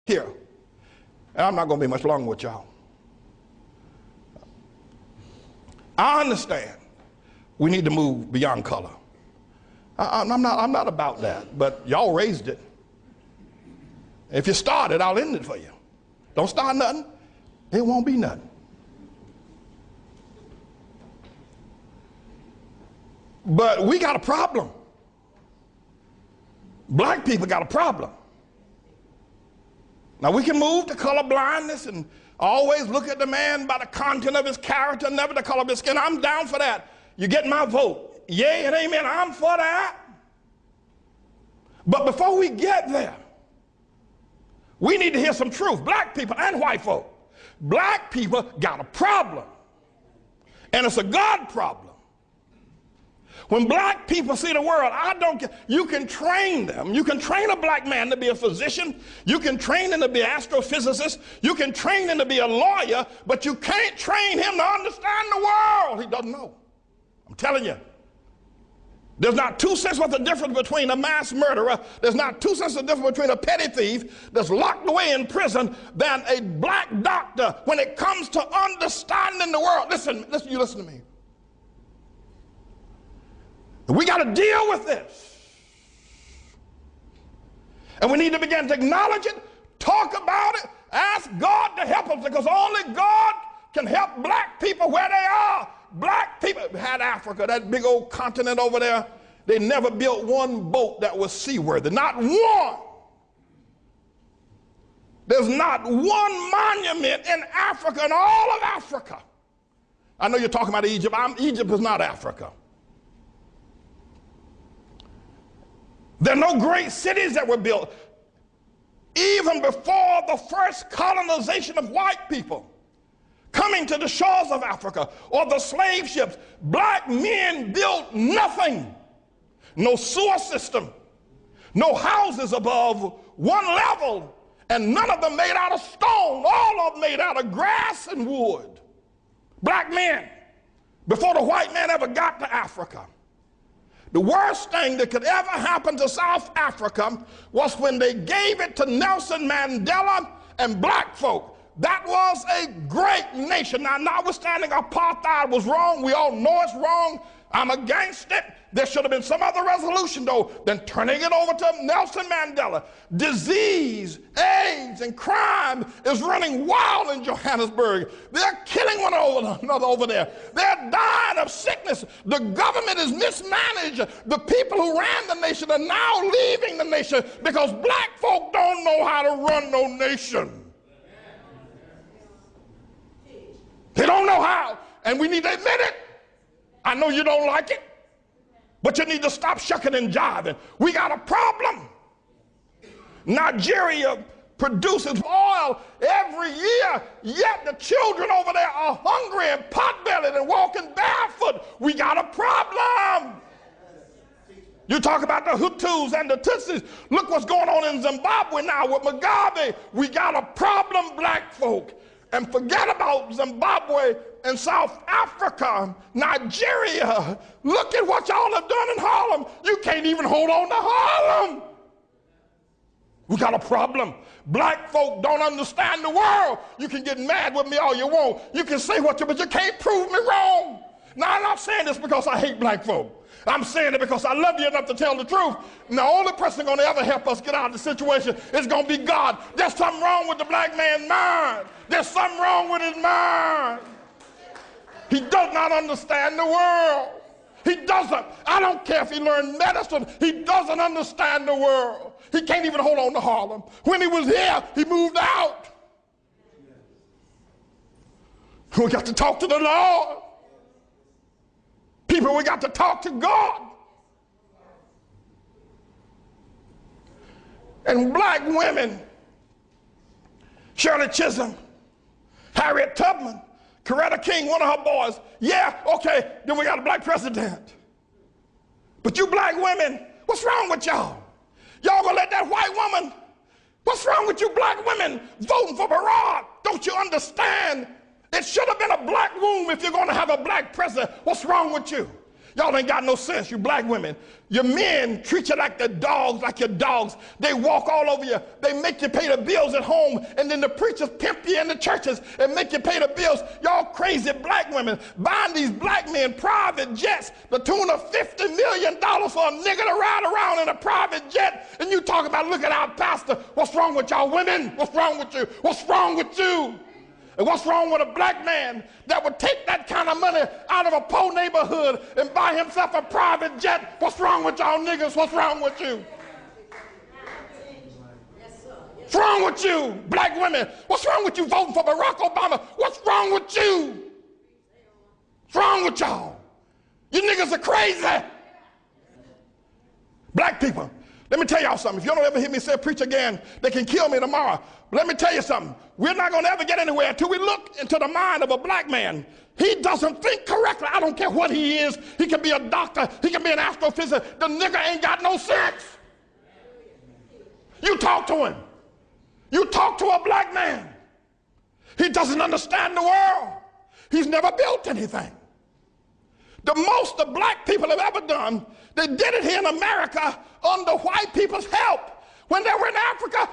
Here, and I'm not going to be much longer with y'all. I understand we need to move beyond color. I'm not about that, but y'all raised it. If you start it, I'll end it for you. Don't start nothing, it won't be nothing. But we got a problem. Black people got a problem. Now we can move to color blindness and always look at the man by the content of his character, never the color of his skin. I'm down for that. You get my vote. Yay and amen. I'm for that. But before we get there, we need to hear some truth. Black people and white folk. Black people got a problem. And it's a God problem. When black people see the world, I don't care. You can train them. You can train a black man to be a physician. You can train him to be an astrophysicist. You can train him to be a lawyer, but you can't train him to understand the world. He doesn't know. I'm telling you. There's not 2 cents worth of difference between a mass murderer. There's not 2 cents of difference between a petty thief that's locked away in prison than a black doctor when it comes to understanding the world. Listen, you listen to me. We got to deal with this. And we need to begin to acknowledge it, talk about it, ask God to help us, because only God can help black people where they are. Black people had Africa, that big old continent over there. They never built one boat that was seaworthy, not one. There's not one monument in Africa, in all of Africa. I know you're talking about Egypt. Egypt is not Africa. There are no great cities that were built. Even before the first colonization of white people coming to the shores of Africa or the slave ships, black men built nothing. No sewer system, no houses above one level, and none of them made out of stone. All of them made out of grass and wood. Black men, before the white man ever got to Africa. The worst thing that could ever happen to South Africa was when they gave it to Nelson Mandela and black folk. That was a great nation. Now, notwithstanding apartheid was wrong, we all know it's wrong. I'm against it. There should have been some other resolution, though, than turning it over to Nelson Mandela. Disease, AIDS, and crime is running wild in Johannesburg. They're killing one another over there. They're dying of sickness. The government is mismanaged. The people who ran the nation are now leaving the nation because black folk don't know how to run no nation. They don't know how, and we need to admit it. I know you don't like it, but you need to stop shucking and jiving. We got a problem. Nigeria produces oil every year, yet the children over there are hungry and pot-bellied and walking barefoot. We got a problem. You talk about the Hutus and the Tutsis. Look what's going on in Zimbabwe now with Mugabe. We got a problem, black folk. And forget about Zimbabwe and South Africa, Nigeria. Look at what y'all have done in Harlem. You can't even hold on to Harlem. We got a problem. Black folk don't understand the world. You can get mad with me all you want. You can say what you, but you can't prove me wrong. Now, I'm not saying this because I hate black folk. I'm saying it because I love you enough to tell the truth. And the only person going to ever help us get out of the situation is going to be God. There's something wrong with the black man's mind. There's something wrong with his mind. He does not understand the world. He doesn't. I don't care if he learned medicine. He doesn't understand the world. He can't even hold on to Harlem. When he was here, he moved out. We got to talk to the Lord. People, we got to talk to God. And black women, Shirley Chisholm, Harriet Tubman, Coretta King, one of her boys. Yeah, okay, then we got a black president. But you black women, what's wrong with y'all? Y'all gonna let that white woman, what's wrong with you black women voting for Barack? Don't you understand? It should have been a black room if you're going to have a black president. What's wrong with you? Y'all ain't got no sense, you black women. Your men treat you like the dogs, like your dogs. They walk all over you. They make you pay the bills at home, and then the preachers pimp you in the churches and make you pay the bills. Y'all crazy black women buying these black men private jets, the tune of $50 million for a nigga to ride around in a private jet, and you talk about, look at our pastor. What's wrong with y'all women? What's wrong with you? What's wrong with you? And what's wrong with a black man that would take that kind of money out of a poor neighborhood and buy himself a private jet? What's wrong with y'all niggas? What's wrong with you? What's wrong with you, black women? What's wrong with you voting for Barack Obama? What's wrong with you? What's wrong with y'all? You niggas are crazy. Black people, let me tell y'all something. If you don't ever hear me say preach again, they can kill me tomorrow. But let me tell you something. We're not going to ever get anywhere until we look into the mind of a black man. He doesn't think correctly. I don't care what he is. He can be a doctor. He can be an astrophysicist. The nigga ain't got no sense. You talk to him. You talk to a black man. He doesn't understand the world. He's never built anything. The most the black people have ever done, they did it here in America under white people's help. When they were in Africa,